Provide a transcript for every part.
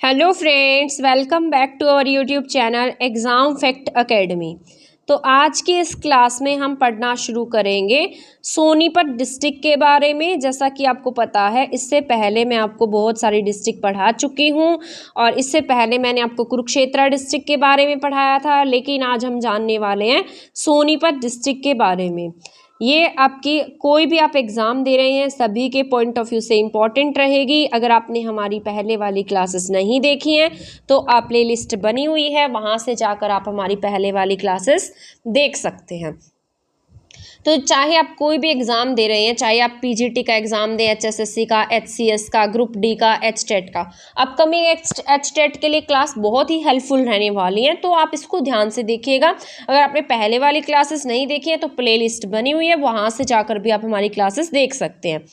Hello friends, welcome back to our YouTube channel exam fact academy. तो आज की इस क्लास में हम पढ़ना शुरू करेंगे सोनीपत डिस्ट्रिक्ट के बारे में। जैसा कि आपको पता है, इससे पहले मैं आपको बहुत सारी डिस्ट्रिक्ट पढ़ा चुकी हूं और इससे पहले मैंने आपको कुरुक्षेत्र डिस्ट्रिक्ट के बारे में पढ़ाया था, लेकिन आज हम जानने वाले हैं सोनीपत डिस्ट्रिक्ट के बारे में। ये आपकी कोई भी आप एग्ज़ाम दे रहे हैं सभी के पॉइंट ऑफ व्यू से इम्पॉर्टेंट रहेगी। अगर आपने हमारी पहले वाली क्लासेस नहीं देखी हैं तो आप प्ले लिस्ट बनी हुई है, वहाँ से जाकर आप हमारी पहले वाली क्लासेस देख सकते हैं। तो चाहे आप कोई भी एग्ज़ाम दे रहे हैं, चाहे आप पीजीटी का एग्ज़ाम दें, एचएसएससी का, एचसीएस का, ग्रुप डी का, एचटेट का, अपकमिंग एचटेट के लिए क्लास बहुत ही हेल्पफुल रहने वाली है, तो आप इसको ध्यान से देखिएगा। अगर आपने पहले वाली क्लासेस नहीं देखी है तो प्लेलिस्ट बनी हुई है, वहाँ से जाकर भी आप हमारी क्लासेस देख सकते हैं।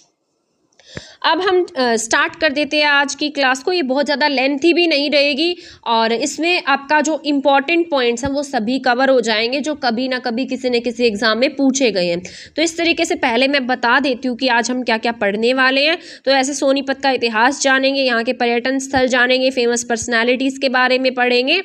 अब हम स्टार्ट कर देते हैं आज की क्लास को। ये बहुत ज़्यादा लेंथी भी नहीं रहेगी और इसमें आपका जो इम्पॉर्टेंट पॉइंट्स हैं वो सभी कवर हो जाएंगे, जो कभी ना कभी किसी न किसी एग्जाम में पूछे गए हैं। तो इस तरीके से पहले मैं बता देती हूँ कि आज हम क्या क्या पढ़ने वाले हैं। तो ऐसे सोनीपत का इतिहास जानेंगे, यहाँ के पर्यटन स्थल जानेंगे, फेमस पर्सनैलिटीज़ के बारे में पढ़ेंगे,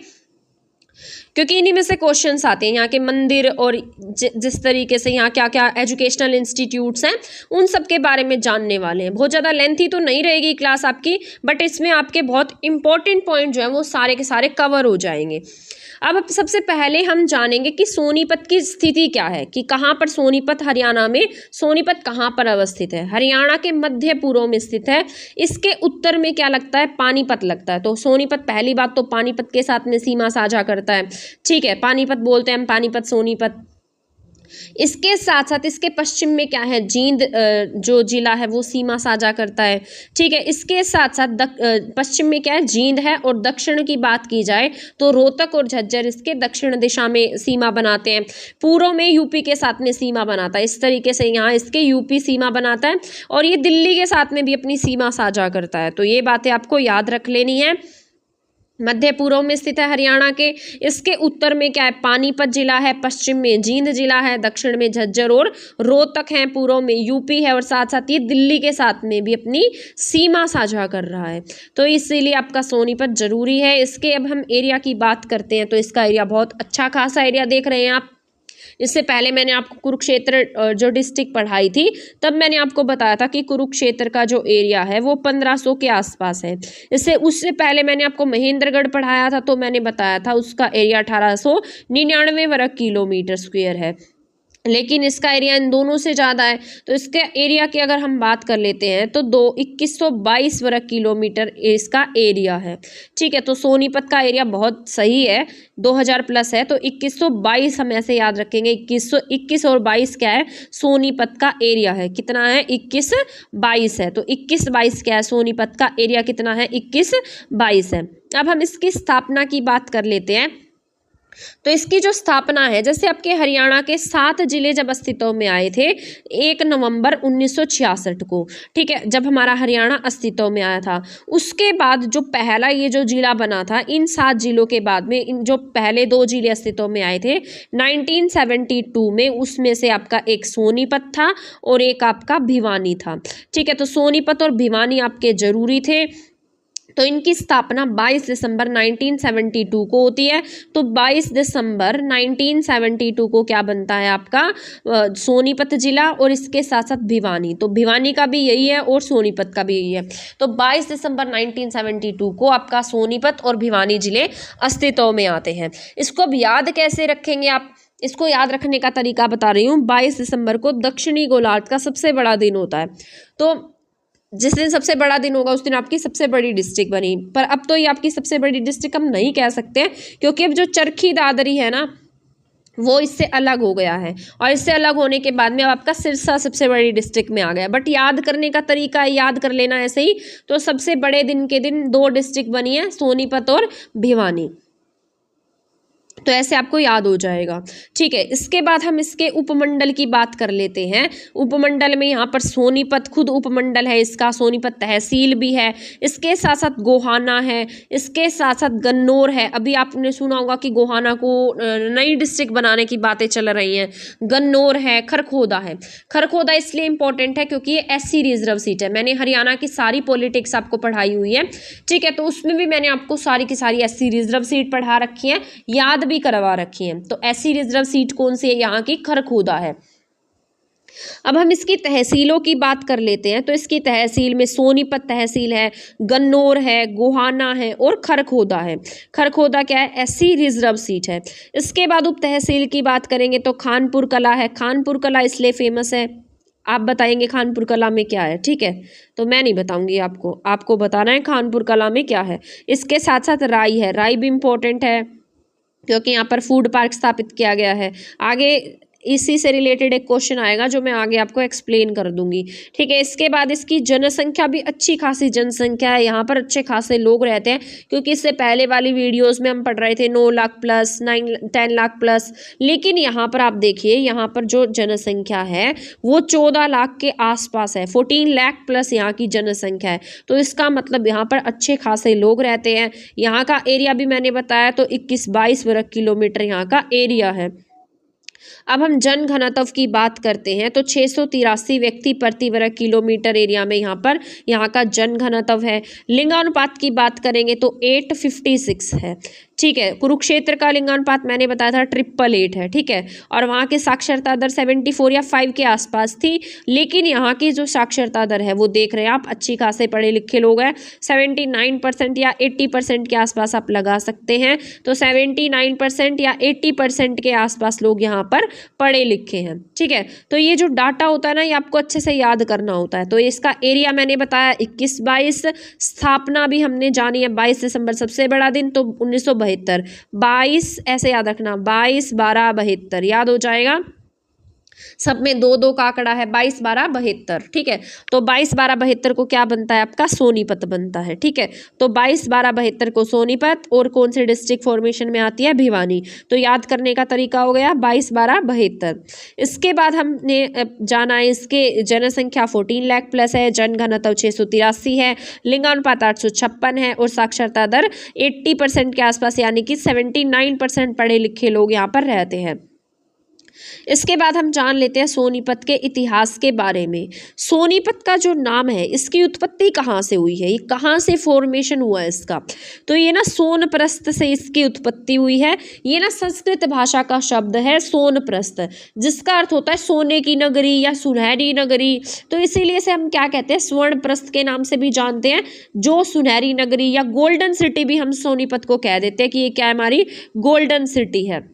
क्योंकि इन्हीं में से क्वेश्चंस आते हैं। यहाँ के मंदिर और जिस तरीके से यहाँ क्या क्या एजुकेशनल इंस्टीट्यूट्स हैं उन सब के बारे में जानने वाले हैं। बहुत ज़्यादा लेंथी तो नहीं रहेगी क्लास आपकी, बट इसमें आपके बहुत इंपॉर्टेंट पॉइंट जो है वो सारे के सारे कवर हो जाएंगे। अब सबसे पहले हम जानेंगे कि सोनीपत की स्थिति क्या है, कि कहाँ पर सोनीपत, हरियाणा में सोनीपत कहाँ पर अवस्थित है। हरियाणा के मध्य पूर्व में स्थित है। इसके उत्तर में क्या लगता है, पानीपत लगता है। तो सोनीपत, पहली बात तो पानीपत के साथ में सीमा साझा करता है, ठीक है, पानीपत बोलते हैं हम, पानीपत सोनीपत। इसके साथ साथ इसके पश्चिम में क्या है, जींद जो जिला है वो सीमा साझा करता है, ठीक है। इसके साथ साथ पश्चिम में क्या है, जींद है, और दक्षिण की बात की जाए तो रोहतक और झज्जर इसके दक्षिण दिशा में सीमा बनाते हैं। पूर्व में यूपी के साथ में सीमा बनाता है। इस तरीके से यहाँ इसके यूपी सीमा बनाता है और ये दिल्ली के साथ में भी अपनी सीमा साझा करता है। तो ये बातें आपको याद रख लेनी है। मध्य पूर्व में स्थित है हरियाणा के। इसके उत्तर में क्या है, पानीपत जिला है, पश्चिम में जींद जिला है, दक्षिण में झज्जर और रोहतक है, पूर्व में यूपी है और साथ साथ ये दिल्ली के साथ में भी अपनी सीमा साझा कर रहा है। तो इसीलिए आपका सोनीपत जरूरी है। इसके अब हम एरिया की बात करते हैं। तो इसका एरिया बहुत अच्छा खासा एरिया देख रहे हैं आप। इससे पहले मैंने आपको कुरुक्षेत्र जो डिस्ट्रिक्ट पढ़ाई थी, तब मैंने आपको बताया था कि कुरुक्षेत्र का जो एरिया है वो 1500 के आसपास है। उससे पहले मैंने आपको महेंद्रगढ़ पढ़ाया था, तो मैंने बताया था उसका एरिया 1899 वर्ग किलोमीटर स्क्वायर है, लेकिन इसका एरिया इन दोनों से ज़्यादा है। तो इसके एरिया की अगर हम बात कर लेते हैं तो 2122 वर्ग किलोमीटर इसका एरिया है, ठीक है। तो सोनीपत का एरिया बहुत सही है, 2000 प्लस है, तो 2122 हम ऐसे याद रखेंगे। 21 और 22 क्या है, सोनीपत का एरिया है। कितना है, 2122 है। तो 2122 क्या है, सोनीपत का एरिया कितना है, 2122 है। अब हम इसकी स्थापना की बात कर लेते हैं। तो इसकी जो स्थापना है, जैसे आपके हरियाणा के 7 जिले जब अस्तित्व में आए थे 1 नवंबर 1966 को, ठीक है, जब हमारा हरियाणा अस्तित्व में आया था, उसके बाद जो पहला ये जो जिला बना था, इन 7 जिलों के बाद में इन जो पहले 2 जिले अस्तित्व में आए थे 1972 में, उसमें से आपका एक सोनीपत था और एक आपका भिवानी था, ठीक है। तो सोनीपत और भिवानी आपके जरूरी थे। तो इनकी स्थापना 22 दिसंबर 1972 को होती है। तो 22 दिसंबर 1972 को क्या बनता है आपका, सोनीपत जिला और इसके साथ साथ भिवानी। तो भिवानी का भी यही है और सोनीपत का भी यही है। तो 22 दिसंबर 1972 को आपका सोनीपत और भिवानी जिले अस्तित्व में आते हैं। इसको अब याद कैसे रखेंगे आप, इसको याद रखने का तरीका बता रही हूँ। 22 दिसंबर को दक्षिणी गोलार्ध का सबसे बड़ा दिन होता है। तो जिस दिन सबसे बड़ा दिन होगा उस दिन आपकी सबसे बड़ी डिस्ट्रिक्ट बनी। पर अब तो ये आपकी सबसे बड़ी डिस्ट्रिक्ट हम नहीं कह सकते, क्योंकि अब जो चरखी दादरी है ना वो इससे अलग हो गया है, और इससे अलग होने के बाद में अब आपका सिरसा सबसे बड़ी डिस्ट्रिक्ट में आ गया। बट याद करने का तरीका याद कर लेना ऐसे ही। तो सबसे बड़े दिन के दिन 2 डिस्ट्रिक्ट बनी है, सोनीपत और भिवानी, तो ऐसे आपको याद हो जाएगा। ठीक है, इसके बाद हम इसके उपमंडल की बात कर लेते हैं। उपमंडल में यहाँ पर सोनीपत खुद उपमंडल है इसका, सोनीपत तहसील भी है, इसके साथ साथ गोहाना है, इसके साथ साथ गन्नौर है। अभी आपने सुना होगा कि गोहाना को नई डिस्ट्रिक्ट बनाने की बातें चल रही हैं। गन्नौर है, खरखोदा है। खरखोदा इसलिए इंपॉर्टेंट है क्योंकि ये SC रिजर्व सीट है। मैंने हरियाणा की सारी पॉलिटिक्स आपको पढ़ाई हुई है। ठीक है, तो उसमें भी मैंने आपको सारी की सारी SC रिजर्व सीट पढ़ा रखी है, याद भी करवा रखी है। तो SC रिजर्व सीट कौन सी है? यहाँ की खरखोदा है। अब हम इसकी तहसीलों की बात कर लेते हैं। तो इसकी तहसील में सोनीपत तहसील है, गन्नौर है, गोहाना है और खरखोदा है। खरखोदा क्या है? SC रिजर्व सीट है। इसके बाद उप तहसील की बात करेंगे तो खानपुर कला है। खानपुर कला इसलिए फेमस है, आप बताएंगे खानपुर कला में क्या है। ठीक है, तो मैं नहीं बताऊंगी आपको, आपको बताना है खानपुर कला में क्या है। इसके साथ साथ राई है। राई भी इम्पोर्टेंट है क्योंकि यहाँ पर फूड पार्क स्थापित किया गया है। आगे इसी से रिलेटेड एक क्वेश्चन आएगा जो मैं आगे आपको एक्सप्लेन कर दूंगी। ठीक है, इसके बाद इसकी जनसंख्या भी अच्छी खासी जनसंख्या है। यहाँ पर अच्छे खासे लोग रहते हैं क्योंकि इससे पहले वाली वीडियोस में हम पढ़ रहे थे 9 लाख प्लस, 10 लाख प्लस, लेकिन यहाँ पर आप देखिए यहाँ पर जो जनसंख्या है वो 14 लाख के आसपास है। 14 लाख प्लस यहाँ की जनसंख्या है। तो इसका मतलब यहाँ पर अच्छे खासे लोग रहते हैं। यहाँ का एरिया भी मैंने बताया, तो 21-22 वर्ग किलोमीटर यहाँ का एरिया है। अब हम जन घनत्व की बात करते हैं तो 683 व्यक्ति प्रति वर्ग किलोमीटर एरिया में यहाँ का जन घनत्व है। लिंगानुपात की बात करेंगे तो 856 है। ठीक है, कुरुक्षेत्र का लिंगानुपात मैंने बताया था 888 है। ठीक है, और वहाँ की साक्षरता दर 74 या 5 के आसपास थी, लेकिन यहाँ की जो साक्षरता दर है वो देख रहे हैं आप, अच्छी खासे पढ़े लिखे लोग हैं। 79% या 80% के आसपास आप लगा सकते हैं। तो 79% या 80% के आसपास लोग यहाँ पर पढ़े लिखे हैं। ठीक है, तो ये जो डाटा होता है ना, ये आपको अच्छे से याद करना होता है। तो इसका एरिया मैंने बताया 21-22, स्थापना भी हमने जानी है 22 दिसंबर सबसे बड़ा दिन, तो 1972। 22 ऐसे याद रखना, 22-12-72 याद हो जाएगा। सब में 2-2 का आंकड़ा है, 22-12-72। ठीक है, तो 22-12-72 को क्या बनता है आपका? सोनीपत बनता है। ठीक है, तो 22-12-72 को सोनीपत, और कौन से डिस्ट्रिक्ट फॉर्मेशन में आती है? भिवानी। तो याद करने का तरीका हो गया 22-12-72। इसके बाद हमने जाना है इसके जनसंख्या 14 लाख प्लस है, जन घनत्व 683 है, लिंगानुपात 856 है और साक्षरता दर 80% के आसपास, यानी कि 79% पढ़े लिखे लोग यहाँ पर रहते हैं। इसके बाद हम जान लेते हैं सोनीपत के इतिहास के बारे में। सोनीपत का जो नाम है, इसकी उत्पत्ति कहाँ से हुई है, ये कहाँ से फॉर्मेशन हुआ है इसका? तो ये ना सोनप्रस्थ से इसकी उत्पत्ति हुई है। ये ना संस्कृत भाषा का शब्द है सोनप्रस्थ, जिसका अर्थ होता है सोने की नगरी या सुनहरी नगरी। तो इसीलिए से हम क्या कहते हैं? स्वर्णप्रस्थ के नाम से भी जानते हैं, जो सुनहरी नगरी या गोल्डन सिटी भी हम सोनीपत को कह देते हैं कि ये क्या है? हमारी गोल्डन सिटी है।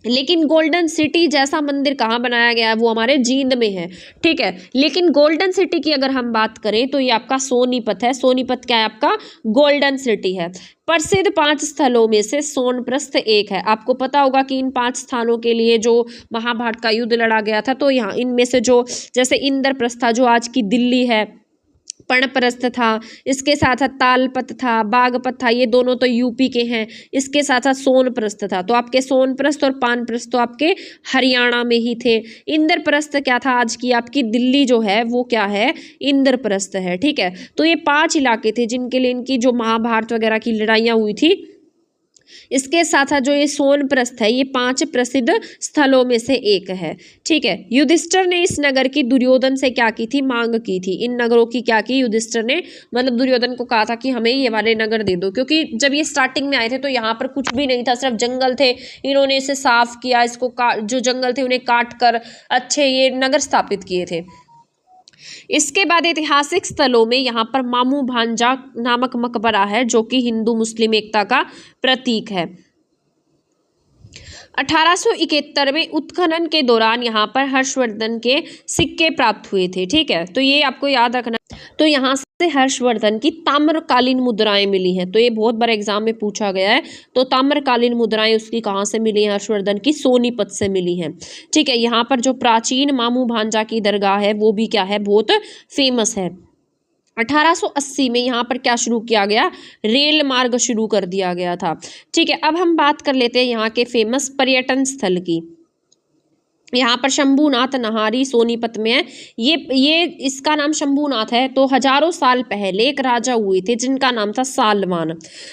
लेकिन गोल्डन सिटी जैसा मंदिर कहाँ बनाया गया है? वो हमारे जींद में है। ठीक है, लेकिन गोल्डन सिटी की अगर हम बात करें तो ये आपका सोनीपत है। सोनीपत क्या है? आपका गोल्डन सिटी है। प्रसिद्ध 5 स्थलों में से सोनप्रस्थ एक है। आपको पता होगा कि इन 5 स्थानों के लिए जो महाभारत का युद्ध लड़ा गया था, तो यहाँ इनमें से जो, जैसे इंद्रप्रस्थ था जो आज की दिल्ली है, पर्णप्रस्थ था, इसके साथ साथ तालपत था, बागपत था, ये दोनों तो यूपी के हैं। इसके साथ साथ सोनप्रस्थ था। तो आपके सोनप्रस्थ और पानप्रस्थ तो आपके हरियाणा में ही थे। इंद्रप्रस्थ क्या था? आज की आपकी दिल्ली जो है वो क्या है? इंद्रप्रस्थ है। ठीक है, तो ये 5 इलाके थे जिनके लिए इनकी जो महाभारत वगैरह की लड़ाइयाँ हुई थी। इसके साथ साथ जो ये सोनप्रस्थ है, ये 5 प्रसिद्ध स्थलों में से एक है। ठीक है, युधिष्ठिर ने इस नगर की दुर्योधन से क्या की थी? मांग की थी। इन नगरों की क्या की? युधिष्ठिर ने मतलब दुर्योधन को कहा था कि हमें ये वाले नगर दे दो, क्योंकि जब ये स्टार्टिंग में आए थे तो यहाँ पर कुछ भी नहीं था, सिर्फ जंगल थे। इन्होंने इसे साफ किया, इसको जो जंगल थे उन्हें काट कर अच्छे ये नगर स्थापित किए थे। इसके बाद ऐतिहासिक स्थलों में यहाँ पर मामू भांजा नामक मकबरा है, जो कि हिंदू मुस्लिम एकता का प्रतीक है। 1871 में उत्खनन के दौरान यहाँ पर हर्षवर्धन के सिक्के प्राप्त हुए थे। ठीक है, तो ये आपको याद रखना। तो यहाँ से हर्षवर्धन की ताम्रकालीन मुद्राएं मिली हैं। तो ये बहुत बार एग्जाम में पूछा गया है। तो ताम्रकालीन मुद्राएं उसकी कहाँ से मिली हैं? हर्षवर्धन की सोनीपत से मिली हैं। ठीक है, यहाँ पर जो प्राचीन मामू भांजा की दरगाह है वो भी क्या है? बहुत फेमस है। 1880 में यहाँ पर क्या शुरू किया गया, रेल मार्ग शुरू कर दिया गया था। ठीक है, अब हम बात कर लेते हैं यहाँ के फेमस पर्यटन स्थल की। यहाँ पर शंभूनाथ नहारी सोनीपत में है। ये इसका नाम शंभूनाथ है। तो हजारों साल पहले एक राजा हुए थे जिनका नाम था सालवान।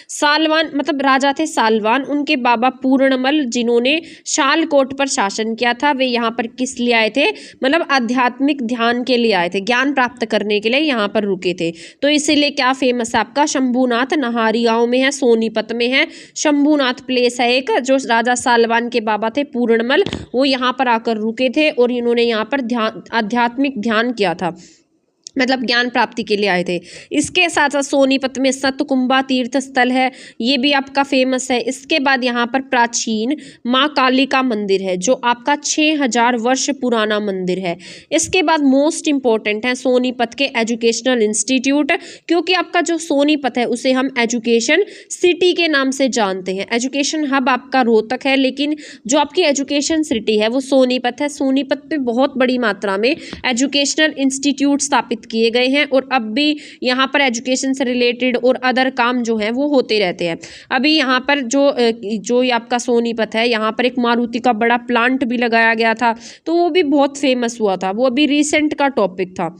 सालवान मतलब राजा थे सालवान। उनके बाबा पूर्णमल जिन्होंने शालकोट पर शासन किया था, वे यहाँ पर किस लिए आए थे, मतलब आध्यात्मिक ध्यान के लिए आए थे, ज्ञान प्राप्त करने के लिए यहाँ पर रुके थे। तो इसीलिए क्या फेमस है आपका, शंभूनाथ नहारी गाँव में है, सोनीपत में है। शंभूनाथ प्लेस है एक, जो राजा सालवान के बाबा थे पूर्णमल, वो यहाँ पर आकर रुके थे और इन्होंने यहाँ पर आध्यात्मिक ध्यान किया था, मतलब ज्ञान प्राप्ति के लिए आए थे। इसके साथ साथ सोनीपत में सतकुंभा तीर्थ स्थल है, ये भी आपका फेमस है। इसके बाद यहाँ पर प्राचीन माँ काली का मंदिर है जो आपका 6000 वर्ष पुराना मंदिर है। इसके बाद मोस्ट इम्पोर्टेंट है सोनीपत के एजुकेशनल इंस्टीट्यूट, क्योंकि आपका जो सोनीपत है उसे हम एजुकेशन सिटी के नाम से जानते हैं। एजुकेशन हब आपका रोहतक है, लेकिन जो आपकी एजुकेशन सिटी है वो सोनीपत है। सोनीपत पे बहुत बड़ी मात्रा में एजुकेशनल इंस्टीट्यूट स्थापित किए गए हैं और अब भी यहाँ पर एजुकेशन से रिलेटेड और अदर काम जो हैं वो होते रहते हैं। अभी यहाँ पर जो ये आपका सोनीपत है, यहाँ पर एक मारुति का बड़ा प्लांट भी लगाया गया था, तो वो भी बहुत फेमस हुआ था, वो अभी रिसेंट का टॉपिक था।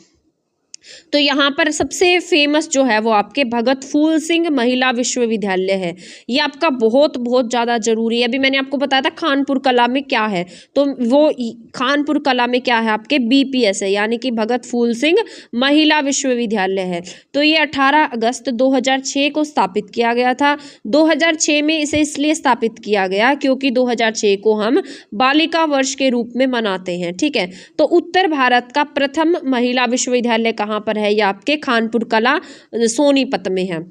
तो यहाँ पर सबसे फेमस जो है वो आपके भगत फूल सिंह महिला विश्वविद्यालय है। ये आपका बहुत बहुत ज़्यादा जरूरी है। अभी मैंने आपको बताया था खानपुर कला में क्या है, तो वो खानपुर कला में क्या है आपके BPS है, यानी कि भगत फूल सिंह महिला विश्वविद्यालय है। तो ये 18 अगस्त 2006 को स्थापित किया गया था। 2006 में इसे इसलिए स्थापित किया गया क्योंकि 2006 को हम बालिका वर्ष के रूप में मनाते हैं। ठीक है, तो उत्तर भारत का प्रथम महिला विश्वविद्यालय कहाँ पर है, ये आपके खानपुर कला सोनीपत में है।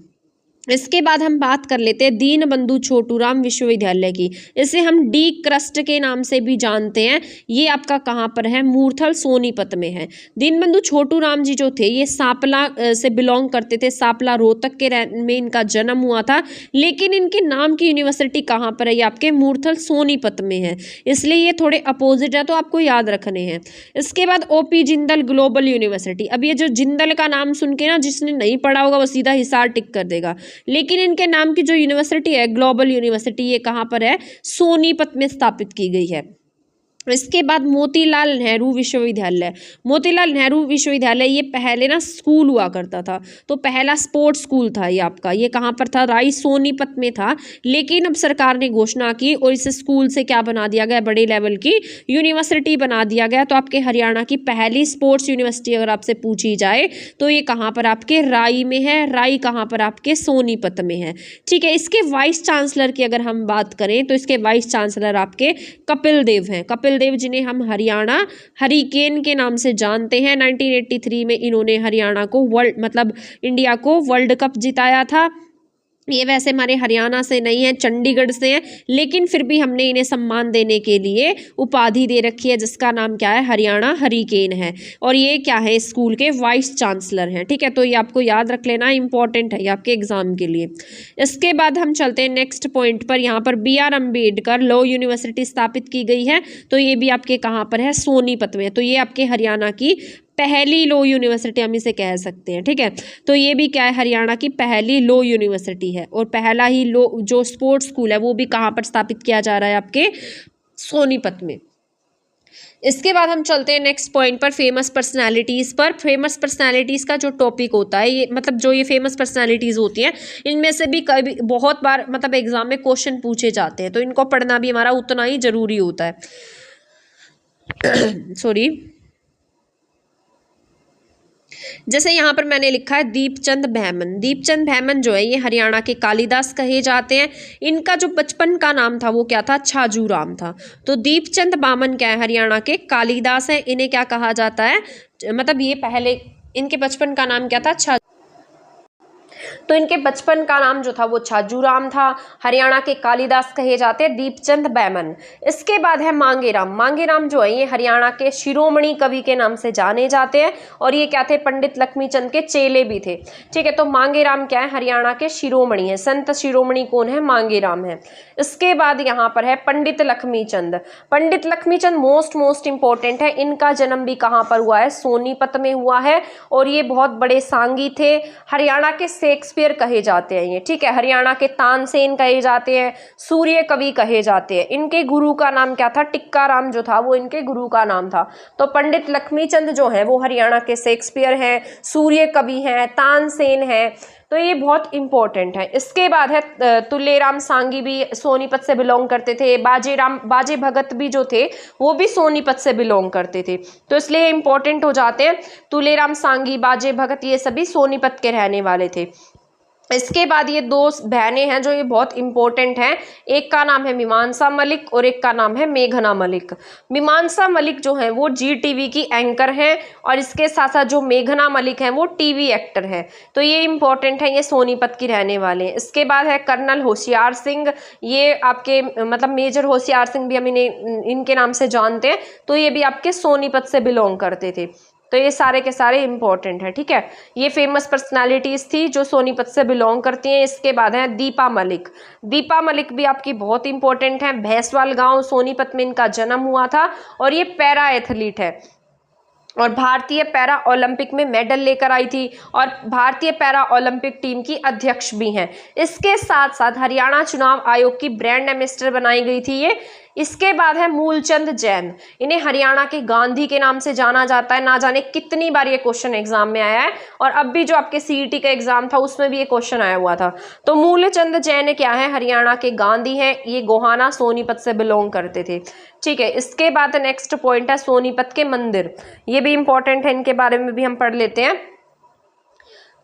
इसके बाद हम बात कर लेते हैं दीनबंधु छोटूराम विश्वविद्यालय की। इसे हम डी क्रस्ट के नाम से भी जानते हैं। ये आपका कहाँ पर है, मूर्थल सोनीपत में है। दीनबंधु छोटूराम जी जो थे ये सांपला से बिलोंग करते थे, सांपला रोहतक के में इनका जन्म हुआ था, लेकिन इनके नाम की यूनिवर्सिटी कहाँ पर है, ये आपके मूर्थल सोनीपत में है, इसलिए ये थोड़े अपोजिट है, तो आपको याद रखने हैं। इसके बाद OP जिंदल ग्लोबल यूनिवर्सिटी। अब ये जो जिंदल का नाम सुन के ना जिसने नहीं पढ़ा होगा वो सीधा हिसार टिक कर देगा, लेकिन इनके नाम की जो यूनिवर्सिटी है ग्लोबल यूनिवर्सिटी, ये कहाँ पर है, सोनीपत में स्थापित की गई है। इसके बाद मोतीलाल नेहरू विश्वविद्यालय। मोतीलाल नेहरू विश्वविद्यालय ये पहले ना स्कूल हुआ करता था, तो पहला स्पोर्ट्स स्कूल था ये आपका। ये कहाँ पर था, राई सोनीपत में था, लेकिन अब सरकार ने घोषणा की और इस स्कूल से क्या बना दिया गया, बड़े लेवल की यूनिवर्सिटी बना दिया गया। तो आपके हरियाणा की पहली स्पोर्ट्स यूनिवर्सिटी अगर आपसे पूछी जाए तो ये कहाँ पर आपके राई में है। राई कहाँ पर आपके सोनीपत में है। ठीक है, इसके वाइस चांसलर की अगर हम बात करें तो इसके वाइस चांसलर आपके कपिल देव हैं। कपिल देव जिन्हें हम हरियाणा हरिकेन के नाम से जानते हैं। 1983 में इन्होंने हरियाणा को इंडिया को वर्ल्ड कप जिताया था। ये वैसे हमारे हरियाणा से नहीं है, चंडीगढ़ से हैं, लेकिन फिर भी हमने इन्हें सम्मान देने के लिए उपाधि दे रखी है जिसका नाम क्या है, हरियाणा हरिकेन है। और ये क्या है, स्कूल के वाइस चांसलर हैं। ठीक है, तो ये आपको याद रख लेना, इंपॉर्टेंट है ये आपके एग्जाम के लिए। इसके बाद हम चलते हैं नेक्स्ट पॉइंट पर। यहाँ पर BR अम्बेडकर लॉ यूनिवर्सिटी स्थापित की गई है, तो ये भी आपके कहाँ पर है, सोनीपत में। तो ये आपके हरियाणा की पहली लॉ यूनिवर्सिटी हम इसे कह सकते हैं। ठीक है, तो ये भी क्या है, हरियाणा की पहली लॉ यूनिवर्सिटी है। और पहला ही लॉ जो स्पोर्ट्स स्कूल है वो भी कहाँ पर स्थापित किया जा रहा है, आपके सोनीपत में। इसके बाद हम चलते हैं नेक्स्ट पॉइंट पर, फेमस पर्सनालिटीज़ पर। फेमस पर्सनालिटीज़ का जो टॉपिक होता है, ये जो ये फेमस पर्सनालिटीज़ होती हैं, इनमें से भी कभी बहुत बार एग्जाम में क्वेश्चन पूछे जाते हैं, तो इनको पढ़ना भी हमारा उतना ही जरूरी होता है। सॉरी, जैसे यहाँ पर मैंने लिखा है दीपचंद बैमन। दीपचंद बैमन जो है ये हरियाणा के कालिदास कहे जाते हैं। इनका जो बचपन का नाम था वो क्या था, छाजूराम था। तो दीपचंद बैमन क्या है, हरियाणा के कालिदास है। इन्हें क्या कहा जाता है, ये पहले इनके बचपन का नाम क्या था, तो इनके बचपन का नाम जो था वो छाजूराम था। हरियाणा के कालिदास कहे जाते हैं दीपचंद बैमन। इसके बाद है मांगेराम। मांगेराम जो है ये हरियाणा के शिरोमणि कवि के नाम से जाने जाते हैं और ये क्या थे, पंडित लक्ष्मीचंद के चेले भी थे। ठीक है, तो मांगेराम क्या है, हरियाणा के शिरोमणि है। संत शिरोमणि कौन है, मांगेराम है। इसके बाद यहाँ पर है पंडित लक्ष्मीचंद। पंडित लक्ष्मीचंद मोस्ट इंपॉर्टेंट है। इनका जन्म भी कहाँ पर हुआ है, सोनीपत में हुआ है और ये बहुत बड़े सांगी थे। हरियाणा के शेक्सपियर कहे जाते हैं ये। ठीक है, हरियाणा के तानसेन कहे जाते हैं, सूर्य कवि कहे जाते हैं। इनके गुरु का नाम क्या था, टिक्काराम जो था वो इनके गुरु का नाम था। तो पंडित लक्ष्मीचंद जो है वो हरियाणा के शेक्सपियर हैं, सूर्य कवि हैं, तानसेन है। तो ये बहुत इंपॉर्टेंट है। इसके बाद है तुलेराम सांगी, भी सोनीपत से बिलोंग करते थे। बाजे भगत भी जो थे वो भी सोनीपत से बिलोंग करते थे, तो इसलिए इंपॉर्टेंट हो जाते हैं। तुलेराम सांगी, बाजे भगत ये सभी सोनीपत के रहने वाले थे। इसके बाद ये दो बहनें हैं जो ये बहुत इंपॉर्टेंट हैं। एक का नाम है मीमांसा मलिक और एक का नाम है मेघना मलिक। मीमांसा मलिक जो है वो जी टीवी की एंकर हैं और इसके साथ साथ जो मेघना मलिक हैं वो टीवी एक्टर हैं। तो ये इंपॉर्टेंट है, ये सोनीपत की रहने वाले हैं। इसके बाद है कर्नल होशियार सिंह। ये आपके मतलब मेजर होशियार सिंह भी हम इनके नाम से जानते हैं। तो ये भी आपके सोनीपत से बिलोंग करते थे। तो ये सारे के सारे इंपॉर्टेंट है। ठीक है, ये फेमस पर्सनालिटीज थी जो सोनीपत से बिलोंग करती हैं। इसके बाद है दीपा मलिक। दीपा मलिक भी आपकी बहुत इंपॉर्टेंट है। भैंसवाल गांव सोनीपत में इनका जन्म हुआ था और ये पैरा एथलीट है और भारतीय पैरा ओलंपिक में मेडल लेकर आई थी और भारतीय पैरा ओलंपिक टीम की अध्यक्ष भी हैं। इसके साथ साथ हरियाणा चुनाव आयोग की ब्रांड एम्बेसडर बनाई गई थी ये। इसके बाद है मूलचंद जैन। इन्हें हरियाणा के गांधी के नाम से जाना जाता है। ना जाने कितनी बार ये क्वेश्चन एग्जाम में आया है और अब भी जो आपके सीईटी का एग्जाम था उसमें भी ये क्वेश्चन आया हुआ था। तो मूलचंद जैन क्या है, हरियाणा के गांधी हैं। ये गोहाना सोनीपत से बिलोंग करते थे। ठीक है, इसके बाद नेक्स्ट पॉइंट है सोनीपत के मंदिर। ये भी इंपॉर्टेंट है, इनके बारे में भी हम पढ़ लेते हैं।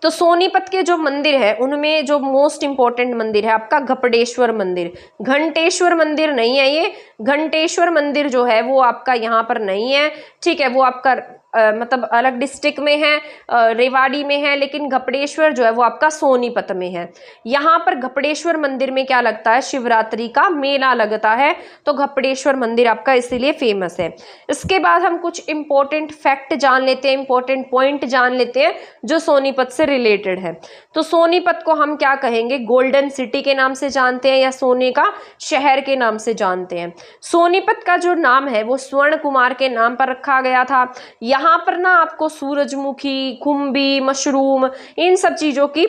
तो सोनीपत के जो मंदिर है उनमें जो मोस्ट इंपॉर्टेंट मंदिर है आपका घपटेश्वर मंदिर। घंटेश्वर मंदिर नहीं है ये, घंटेश्वर मंदिर जो है वो आपका यहाँ पर नहीं है। ठीक है, वो आपका मतलब अलग डिस्ट्रिक्ट में है, रेवाड़ी में है, लेकिन घपटेश्वर जो है वो आपका सोनीपत में है। यहाँ पर घपटेश्वर मंदिर में क्या लगता है, शिवरात्रि का मेला लगता है। तो घपटेश्वर मंदिर आपका इसीलिए फेमस है। इसके बाद हम कुछ इंपॉर्टेंट फैक्ट जान लेते हैं, इंपॉर्टेंट पॉइंट जान लेते हैं जो सोनीपत से रिलेटेड है। तो सोनीपत को हम क्या कहेंगे, गोल्डन सिटी के नाम से जानते हैं या सोने का शहर के नाम से जानते हैं। सोनीपत का जो नाम है वो स्वर्ण कुमार के नाम पर रखा गया था। यहाँ पर ना आपको सूरजमुखी, खुम्बी, मशरूम, इन सब चीज़ों की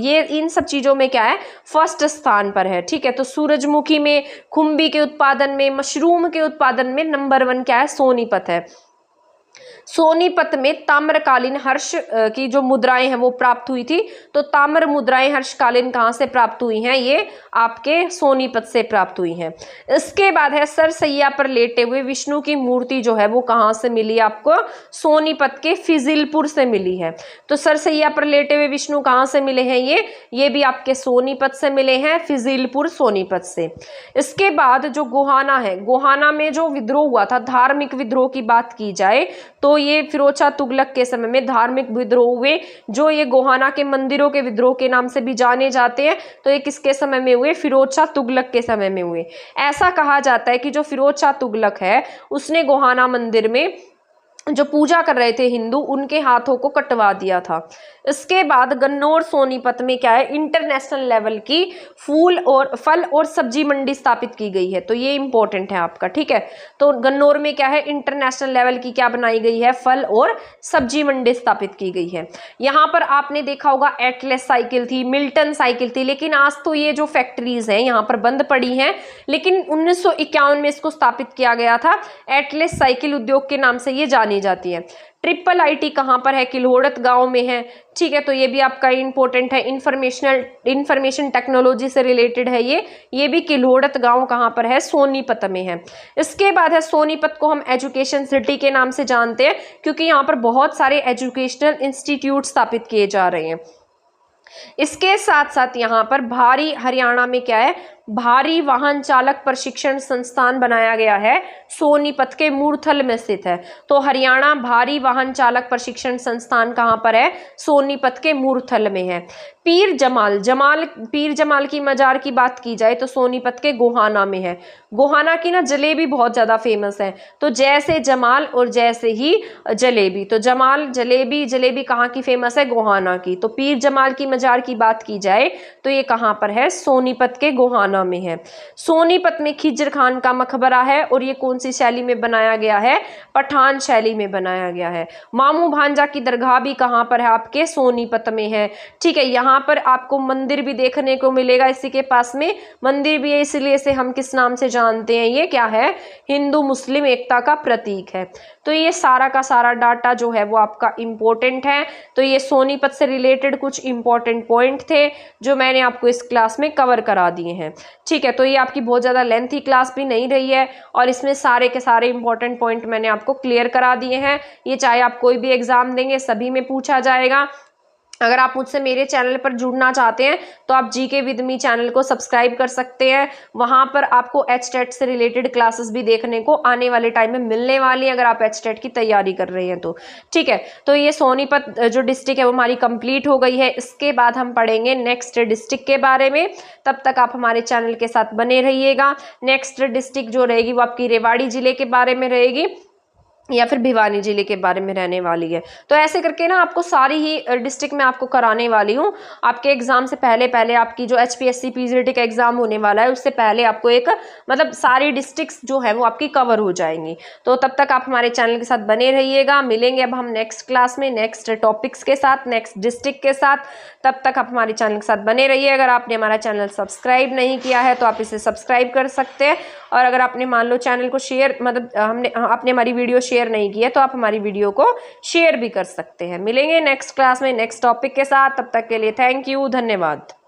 ये इन सब चीज़ों में क्या है, फर्स्ट स्थान पर है। ठीक है, तो सूरजमुखी में, खुम्बी के उत्पादन में, मशरूम के उत्पादन में नंबर 1 क्या है, सोनीपत है। सोनीपत में ताम्रकालीन हर्ष की जो मुद्राएं हैं वो प्राप्त हुई थी। तो ताम्र मुद्राएं हर्षकालीन कहाँ से प्राप्त हुई हैं, ये आपके सोनीपत से प्राप्त हुई हैं। इसके बाद है सरसैया पर लेटे हुए विष्णु की मूर्ति जो है वो कहाँ से मिली आपको, सोनीपत के फिजिलपुर से मिली है। तो सरसैया पर लेटे हुए विष्णु कहाँ से मिले हैं, ये भी आपके सोनीपत से मिले हैं, फिजिलपुर सोनीपत से। इसके बाद जो गोहाना है, गोहाना में जो विद्रोह हुआ था, धार्मिक विद्रोह की बात की जाए तो ये फिरोज शाह तुगलक के समय में धार्मिक विद्रोह हुए, जो ये गोहाना के मंदिरों के विद्रोह के नाम से भी जाने जाते हैं। तो ये किसके समय में हुए, फिरोज शाह तुगलक के समय में हुए। ऐसा कहा जाता है कि जो फिरोज शाह तुगलक है उसने गोहाना मंदिर में जो पूजा कर रहे थे हिंदू, उनके हाथों को कटवा दिया था। इसके बाद गन्नौर सोनीपत में क्या है, इंटरनेशनल लेवल की फल और सब्जी मंडी स्थापित की गई है। तो ये इंपॉर्टेंट है आपका। ठीक है, तो गन्नौर में क्या है, इंटरनेशनल लेवल की क्या बनाई गई है, फल और सब्जी मंडी स्थापित की गई है। यहाँ पर आपने देखा होगा एटलस साइकिल थी, मिल्टन साइकिल थी, लेकिन आज तो ये जो फैक्ट्रीज हैं यहाँ पर बंद पड़ी हैं, लेकिन 1951 में इसको स्थापित किया गया था। एटलस साइकिल उद्योग के नाम से ये जानी जाती है। ट्रिपल आईटी कहां पर है, किल्होड़त गांव में है। ठीक है, तो ये भी आपका इंपॉर्टेंट है, इंफॉर्मेशन टेक्नोलॉजी से रिलेटेड है ये भी किल्होड़त गांव कहां पर है, सोनीपत में है। इसके बाद है सोनीपत को हम एजुकेशन सिटी के नाम से जानते हैं क्योंकि यहाँ पर बहुत सारे एजुकेशनल इंस्टीट्यूट स्थापित किए जा रहे हैं। इसके साथ साथ यहाँ पर भारी हरियाणा में क्या है, भारी वाहन चालक प्रशिक्षण संस्थान बनाया गया है? सोनीपत के मूर्थल में स्थित है। तो हरियाणा भारी वाहन चालक प्रशिक्षण संस्थान कहाँ पर है? सोनीपत के मूर्थल में है। पीर जमाल की मजार की बात की जाए तो सोनीपत के गोहाना में है। गोहाना की ना जलेबी बहुत ज्यादा फेमस है। तो जैसे जमाल और जैसे ही जलेबी, तो जमाल जलेबी कहाँ की फेमस है? गोहाना की। तो पीर जमाल की मजार की बात की जाए तो ये कहाँ पर है? सोनीपत के गोहाना में है। सोनीपत में खिज्र खान का मकबरा है और ये कौन सी शैली में बनाया गया है? पठान शैली में बनाया गया है। मामू भांजा की दरगाह भी कहाँ पर है? आपके सोनीपत में है। ठीक है, यहाँ पर आपको मंदिर भी देखने को मिलेगा, इसी के पास में मंदिर भी है, इसलिए इसे हम किस नाम से जानते हैं? ये क्या है? हिंदू मुस्लिम एकता का प्रतीक है। तो ये सारा का सारा डाटा जो है वो आपका इंपॉर्टेंट है। तो ये सोनीपत से रिलेटेड कुछ इंपॉर्टेंट पॉइंट थे जो मैंने आपको इस क्लास में कवर करा दिए हैं। ठीक है, तो ये आपकी बहुत ज़्यादा लेंथी क्लास भी नहीं रही है और इसमें सारे के सारे इंपॉर्टेंट पॉइंट मैंने आपको क्लियर करा दिए हैं। ये चाहे आप कोई भी एग्जाम देंगे सभी में पूछा जाएगा। अगर आप मुझसे मेरे चैनल पर जुड़ना चाहते हैं तो आप जीके विद मी चैनल को सब्सक्राइब कर सकते हैं। वहां पर आपको एचटेट से रिलेटेड क्लासेस भी देखने को आने वाले टाइम में मिलने वाली है, अगर आप एचटेट की तैयारी कर रहे हैं तो। ठीक है, तो ये सोनीपत जो डिस्ट्रिक्ट है वो हमारी कंप्लीट हो गई है। इसके बाद हम पढ़ेंगे नेक्स्ट डिस्ट्रिक्ट के बारे में। तब तक आप हमारे चैनल के साथ बने रहिएगा। नेक्स्ट डिस्ट्रिक्ट जो रहेगी वो आपकी रेवाड़ी जिले के बारे में रहेगी या फिर भिवानी जिले के बारे में रहने वाली है। तो ऐसे करके ना आपको सारी ही डिस्ट्रिक्ट में आपको कराने वाली हूँ। आपके एग्जाम से पहले आपकी जो HPSC PGT का एग्जाम होने वाला है उससे पहले आपको एक मतलब सारी डिस्ट्रिक्ट्स जो है वो आपकी कवर हो जाएंगी। तो तब तक आप हमारे चैनल के साथ बने रहिएगा। मिलेंगे अब हम नेक्स्ट क्लास में नेक्स्ट टॉपिक्स के साथ, नेक्स्ट डिस्ट्रिक्ट के साथ। तब तक आप हमारे चैनल के साथ बने रहिए। अगर आपने हमारा चैनल सब्सक्राइब नहीं किया है तो आप इसे सब्सक्राइब कर सकते हैं, और अगर आपने मान लो चैनल को शेयर आपने हमारी वीडियो शेयर नहीं की है तो आप हमारी वीडियो को शेयर भी कर सकते हैं। मिलेंगे नेक्स्ट क्लास में नेक्स्ट टॉपिक के साथ। तब तक के लिए थैंक यू, धन्यवाद।